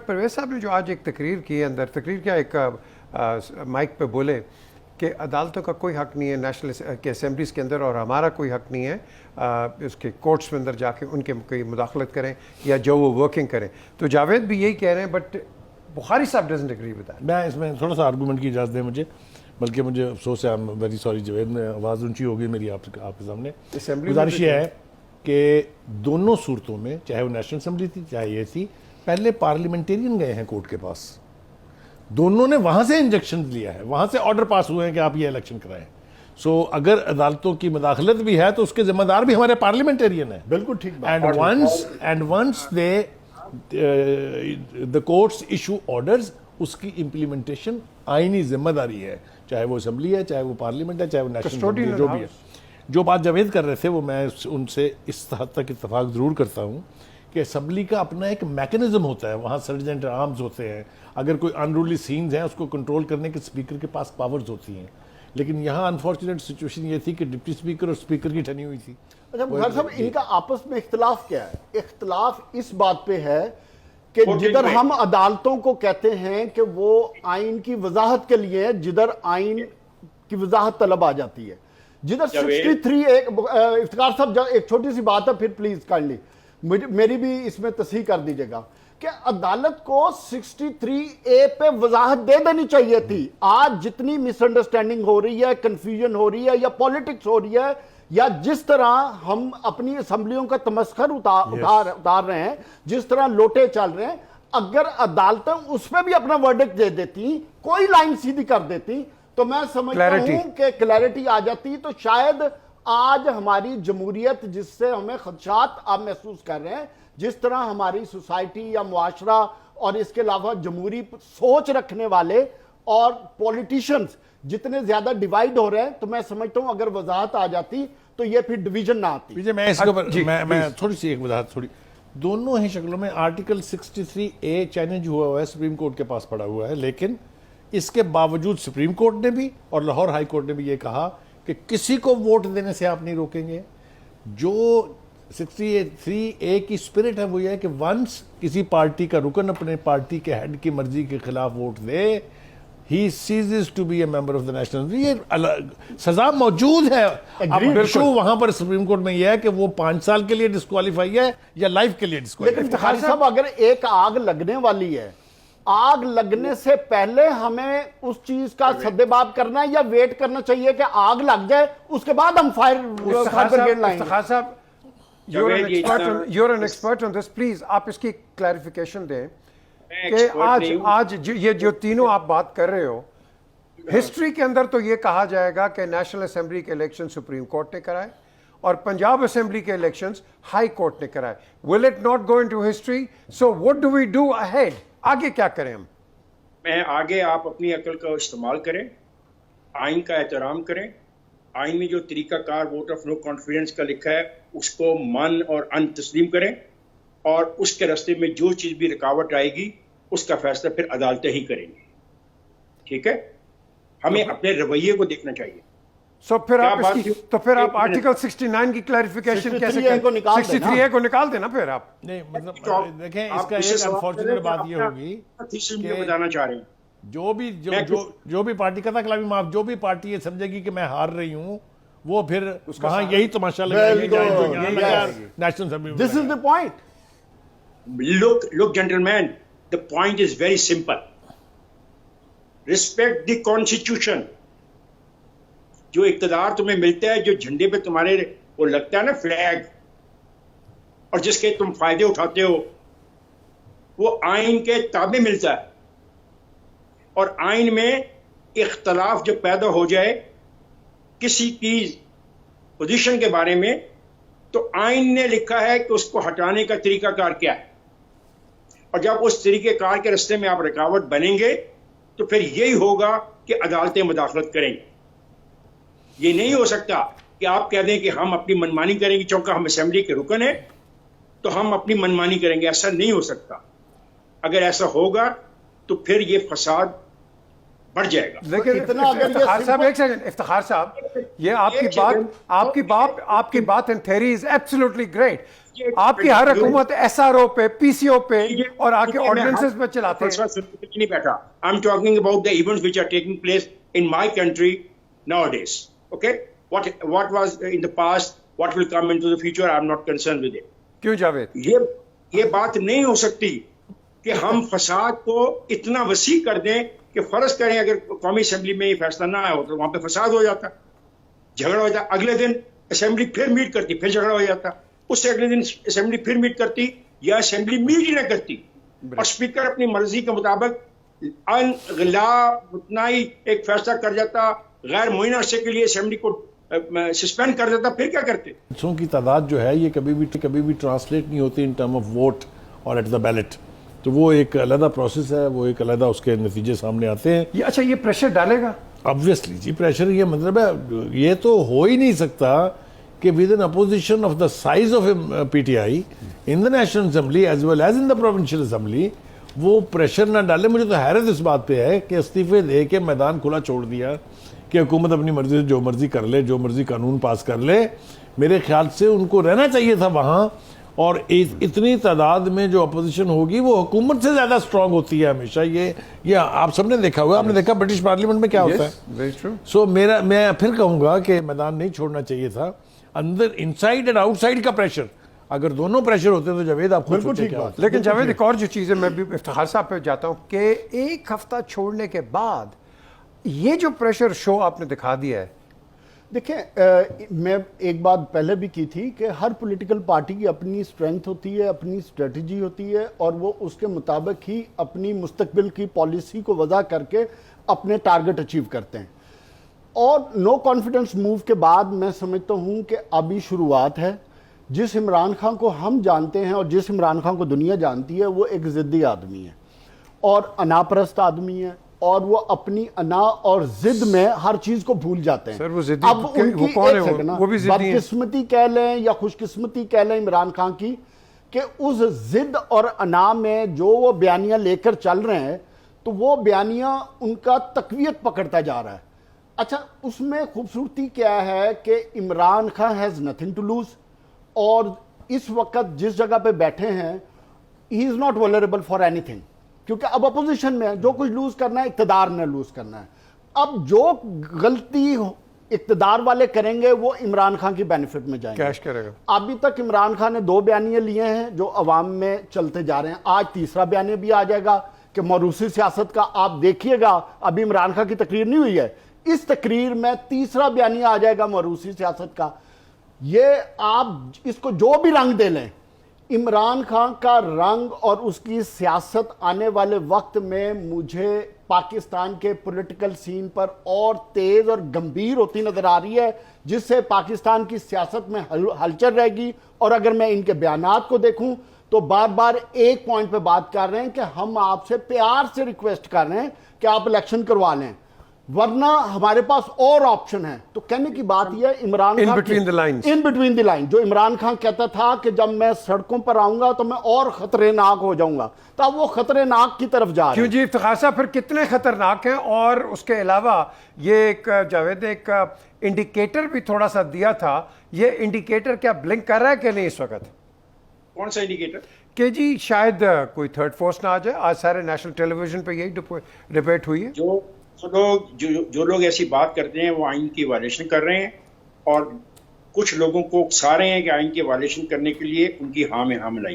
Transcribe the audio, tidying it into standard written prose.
परवेज साहब ने जो आज एक तकरीर की है, अंदर तकरीर क्या एक माइक पे बोले कि अदालतों का कोई हक नहीं है नेशनल के असेंबलीज़ के अंदर, और हमारा कोई हक नहीं है उसके कोर्ट्स में अंदर जाके उनके कोई मुदाखलत करें या जो वो वर्किंग करें। तो जावेद भी यही कह रहे हैं, बट बुखारी साहब डजंट एग्री विद दैट। मैं इसमें थोड़ा सा आर्गूमेंट की इजाज़त दें मुझे, बल्कि मुझे अफसोस है, I am very sorry Javed, में आवाज़ ऊंची हो गई मेरी आपके सामने। गुजारिश ये है कि दोनों सूरतों में, चाहे वो नेशनल असेंबली थी चाहे ये थी, पहले पार्लियामेंटेरियन गए हैं कोर्ट के पास, दोनों ने वहां से इंजेक्शन लिया है, वहां से ऑर्डर पास हुए हैं कि आप ये इलेक्शन कराएं। सो अगर अदालतों की मुदाखलत भी है तो उसके जिम्मेदार भी हमारे पार्लियामेंटेरियन है। बिल्कुल ठीक। And once they the courts issue orders, उसकी इंप्लीमेंटेशन आईनी जिम्मेदारी है, चाहे वो असेंबली है, चाहे वो पार्लियामेंट है, चाहे वो नेशनल असेंबली, जो भी है। जो बात जावेद कर रहे थे वो मैं उनसे इस हद तक इत्तफाक जरूर करता हूँ कि असेंबली का अपना एक मैकेनिज्म होता है, वहाँ सर्जेंट आर्म्स होते हैं, अगर कोई अनरूली सीन्स हैं उसको कंट्रोल करने के स्पीकर के पास पावर्स होती हैं। लेकिन यहाँ अनफॉर्चुनेट सिचुएशन ये थी कि डिप्टी स्पीकर और स्पीकर की ठनी हुई थी। अच्छा बुखारी साहब, इनका आपस में इख्तलाफ क्या है? इख्तलाफ इस बात पे है कि जिधर हम अदालतों को कहते हैं कि वो आइन की वजाहत के लिए, जिधर आइन की वजाहत तलब आ जाती है, जिधर 63 इफ्तिकार साहब एक छोटी सी बात है, फिर प्लीज काइंडली मेरी भी इसमें तस्हीह कर दीजिएगा कि अदालत को 63A पे वजाहत दे देनी चाहिए थी। आज जितनी मिसअंडरस्टैंडिंग हो रही है, कंफ्यूजन हो रही है, या पॉलिटिक्स हो रही है, या जिस तरह हम अपनी असेंबलियों का तमस्खर उतार रहे हैं, जिस तरह लोटे चल रहे हैं, अगर अदालतें उस पर भी अपना वर्डिक्ट दे देती, कोई लाइन सीधी कर देती, तो मैं समझता हूं कि क्लैरिटी आ जाती। तो शायद आज हमारी जमहूरियत, जिससे हमें खदशात आप महसूस कर रहे हैं, जिस तरह हमारी सोसाइटी या मुआशरा और इसके अलावा जमहूरी सोच रखने वाले और पॉलिटिशियंस जितने ज्यादा डिवाइड हो रहे हैं, तो मैं समझता हूं अगर वजाहत आ जाती तो ये फिर डिवीजन ना आती। मैं इसके ऊपर मैं थोड़ी सी एक वजाहत, थोड़ी दोनों ही शक्लों में आर्टिकल 63A चैलेंज हुआ है, सुप्रीम कोर्ट के पास पड़ा हुआ है, लेकिन इसके बावजूद सुप्रीम कोर्ट ने भी और लाहौर हाई कोर्ट ने भी ये कहा कि किसी को वोट देने से आप नहीं रोकेंगे। जो 63A की स्पिरिट है वो ये है कि वंस किसी पार्टी का रुकन अपने पार्टी के हेड की मर्जी के खिलाफ vote they, he ceases to be a member of the national। ये सजा मौजूद है। अब इशू वहां पर सुप्रीम कोर्ट में यह है कि वो 5 साल के लिए डिस्क्वालीफाई है या लाइफ के लिए डिस्क्वालीफाई। लेकिन खालिद साहब, अगर एक आग लगने वाली है, आग लगने से पहले हमें उस चीज का सद्देबाब करना है या वेट करना चाहिए कि आग लग जाए, उसके बाद हम फायर ब्रिगेड लाएंगे? You're an expert on this, please आप इसकी क्लैरिफिकेशन दें कि आज ये जो तीनों आप बात कर रहे हो, हिस्ट्री के अंदर तो ये कहा जाएगा कि नेशनल असेंबली के इलेक्शन सुप्रीम कोर्ट ने कराए और पंजाब असेंबली के इलेक्शंस हाई कोर्ट ने कराए। Will it not go into history? So what do we do ahead? आगे क्या करें हम? आगे आप अपनी अकल का इस्तेमाल करें, आइन का एहतराम करें, आइन में जो तरीकाकार वोट ऑफ नो कॉन्फिडेंस का लिखा है उसको मान और अन तस्लीम करें, और उसके रास्ते में जो चीज भी रुकावट आएगी उसका फैसला फिर अदालतें ही करेंगी। ठीक है, हमें अपने रवैये को देखना चाहिए। फिर आप आर्टिकल 69 की क्लैरिफिकेशन कैसे करें? 63A को निकाल देना। फिर आप नहीं, मतलब देखें, इसका एक अनफॉर्चुनेट बात ये होगी कि बताना चाह रहे हैं, जो भी पार्टी का था माफ, जो भी पार्टी ये समझेगी कि मैं हार रही हूं, वो फिर वहां यही तमाशा लगाएगी national assembly. This is the point. Look, gentlemen, the point is very simple. Respect the constitution. जो इक़्तिदार तुम्हें मिलता है, जो झंडे पे तुम्हारे वो लगता है ना फ्लैग, और जिसके तुम फायदे उठाते हो, वो आइन के ताबे मिलता है। और आइन में इख्तलाफ जब पैदा हो जाए किसी की पोजीशन के बारे में, तो आइन ने लिखा है कि उसको हटाने का तरीकाकार क्या है, और जब उस तरीकेकार के रास्ते में आप रुकावट बनेंगे तो फिर यही होगा कि अदालतें मुदाखलत करेंगी। ये नहीं हो सकता कि आप कह दें कि हम अपनी मनमानी करेंगे, चूंकि हम असेंबली के रुकन हैं तो हम अपनी मनमानी करेंगे। ऐसा नहीं हो सकता। अगर ऐसा होगा तो फिर ये फसाद बढ़ जाएगा। लेकिन इतना अगर ये इफ्तिखार साहब, simple- एक सेकंड, इफ्तिखार साहब, ये एक आपकी बात in theory is absolutely great. ये- आपकी हर हुकूमत एसआरओ पे, पीसीओ पे और आके मैं ऑर्डिनेंसेस हर- पे चलाते हैं। नहीं बैठा। I am talking about the events which are taking place in my country nowadays. Okay, what was in the past, what will come into the future, I am not concern with it. क्यों जावेद? ये बात नहीं हो सकती कि हम फसाद को इतना वसी कर दें कि फर्ज करें अगर कौमी असेंबली में ये फैसला ना आया हो तो वहां पे फसाद हो जाता, झगड़ा हो जाता, अगले दिन असेंबली फिर मीट करती, फिर झगड़ा हो जाता, उससे अगले दिन असेंबली फिर मीट करती या असेंबली मीट ही ना करती और स्पीकर अपनी मर्जी के मुताबिक उतना ही एक फैसला कर जाता, गैर मुइना अरसे के लिए असेंबली को सस्पेंड कर देता, फिर क्या करते? वोट्सों की तादाद जो है ये कभी भी ट्रांसलेट नहीं होती इन टर्म ऑफ वोट और एट द बैलेट। तो वो एक अलग प्रोसेस है, वो एक अलग उसके नतीजे सामने आते हैं। ये अच्छा, ये प्रेशर डालेगा ऑब्वियसली जी, प्रेशर, ये मतलब है ये तो हो ही नहीं सकता कि with an opposition of the size of PTI in the national assembly as well as in the provincial assembly वो प्रेशर ना डाले। मुझे तो हैरत इस बात पे है कि इस्तीफे दे के मैदान खुला छोड़ दिया कि हुकूमत अपनी मर्जी से जो मर्जी कर ले, जो मर्जी कानून पास कर ले। मेरे ख्याल से उनको रहना चाहिए था वहां, और इतनी तादाद में जो अपोजिशन होगी वो हुकूमत से ज्यादा स्ट्रांग होती है हमेशा। ये आप सबने देखा होगा, आपने देखा ब्रिटिश पार्लियामेंट में क्या होता है। Very true. सो मैं फिर कहूंगा कि मैदान नहीं छोड़ना चाहिए था। अंदर इनसाइड एंड आउटसाइड का प्रेशर, अगर दोनों प्रेशर होते तो जावेद आप खुद बिल्कुल सोचें ठीक क्या बात। होता। लेकिन जावेद, एक और जो चीज़ है, मैं भी इफ्तिखार साहब पे जाता हूँ कि एक हफ्ता छोड़ने के बाद ये जो प्रेशर शो आपने दिखा दिया है। देखिए, मैं एक बात पहले भी की थी कि हर पॉलिटिकल पार्टी की अपनी स्ट्रेंथ होती है, अपनी स्ट्रेटजी होती है और वो उसके मुताबिक ही अपनी मुस्तकबिल की पॉलिसी को वज़ा करके अपने टारगेट अचीव करते हैं। और नो कॉन्फिडेंस मूव के बाद मैं समझता हूँ कि अभी शुरुआत है। जिस इमरान खान को हम जानते हैं और जिस इमरान खान को दुनिया जानती है, वो एक ज़िद्दी आदमी है और अनापरस्त आदमी है और वो अपनी अना और जिद में हर चीज को भूल जाते हैं। सर, वो जिद्दी अब वो उनकी कौन है? एक सेकंड ना, वो भी जिद्दी हैं। बदकिस्मती कह लें या खुशकिस्मती कह लें इमरान खान की कि उस जिद और अना में जो वो बयानियां लेकर चल रहे हैं, तो वो बयानियां उनका तकवीयत पकड़ता जा रहा है। अच्छा, उसमें खूबसूरती क्या है कि Imran Khan has nothing to lose, और इस वक्त जिस जगह पे बैठे हैं he is not vulnerable for anything, क्योंकि अब अपोजिशन में है, जो कुछ लूज करना है इक्तदार ने लूज करना है। अब जो गलती इक्तदार वाले करेंगे वो इमरान खान की बेनिफिट में जाएंगे, कैश करेगा। अभी तक इमरान खान ने 2 बयानिए लिए हैं जो अवाम में चलते जा रहे हैं। आज तीसरा बयानिया भी आ जाएगा कि मौरूसी सियासत का। आप देखिएगा, अभी इमरान खान की तकरीर नहीं हुई है, इस तकरीर में तीसरा बयानिया आ जाएगा मौरूसी सियासत का। ये आप इसको जो भी रंग दे लें, इमरान खान का रंग और उसकी सियासत आने वाले वक्त में मुझे पाकिस्तान के पॉलिटिकल सीन पर और तेज और गंभीर होती नजर आ रही है, जिससे पाकिस्तान की सियासत में हलचल रहेगी। और अगर मैं इनके बयानात को देखूं तो बार बार एक पॉइंट पे बात कर रहे हैं कि हम आपसे प्यार से रिक्वेस्ट कर रहे हैं कि आप इलेक्शन करवा लें, वरना हमारे पास और ऑप्शन है। तो कहने की बात यह है, Imran Khan in between the lines, in between the line, जो इमरान खान कहता था कि जब मैं सड़कों पर आऊंगा तो मैं और खतरनाक हो जाऊंगा, तो अब वो खतरनाक की तरफ जा रहे क्यों हैं। जी इफ्तिखार साहब, फिर कितने खतरनाक हैं? और उसके अलावा ये एक जावेद एक इंडिकेटर भी थोड़ा सा दिया था, ये इंडिकेटर क्या ब्लिंक कर रहा है कि नहीं इस वक्त? कौन सा इंडिकेटर? कि जी शायद कोई थर्ड फोर्स ना आ जाए। आज सारे नेशनल टेलीविजन पे यही डिबेट हुई है। जो लोग ऐसी बात करते हैं वो आइन की वायलेशन कर रहे हैं, और कुछ लोगों को उकसा रहे हैं कि आइन की वायलेशन करने के लिए उनकी हाँ में हाँ मिलाई।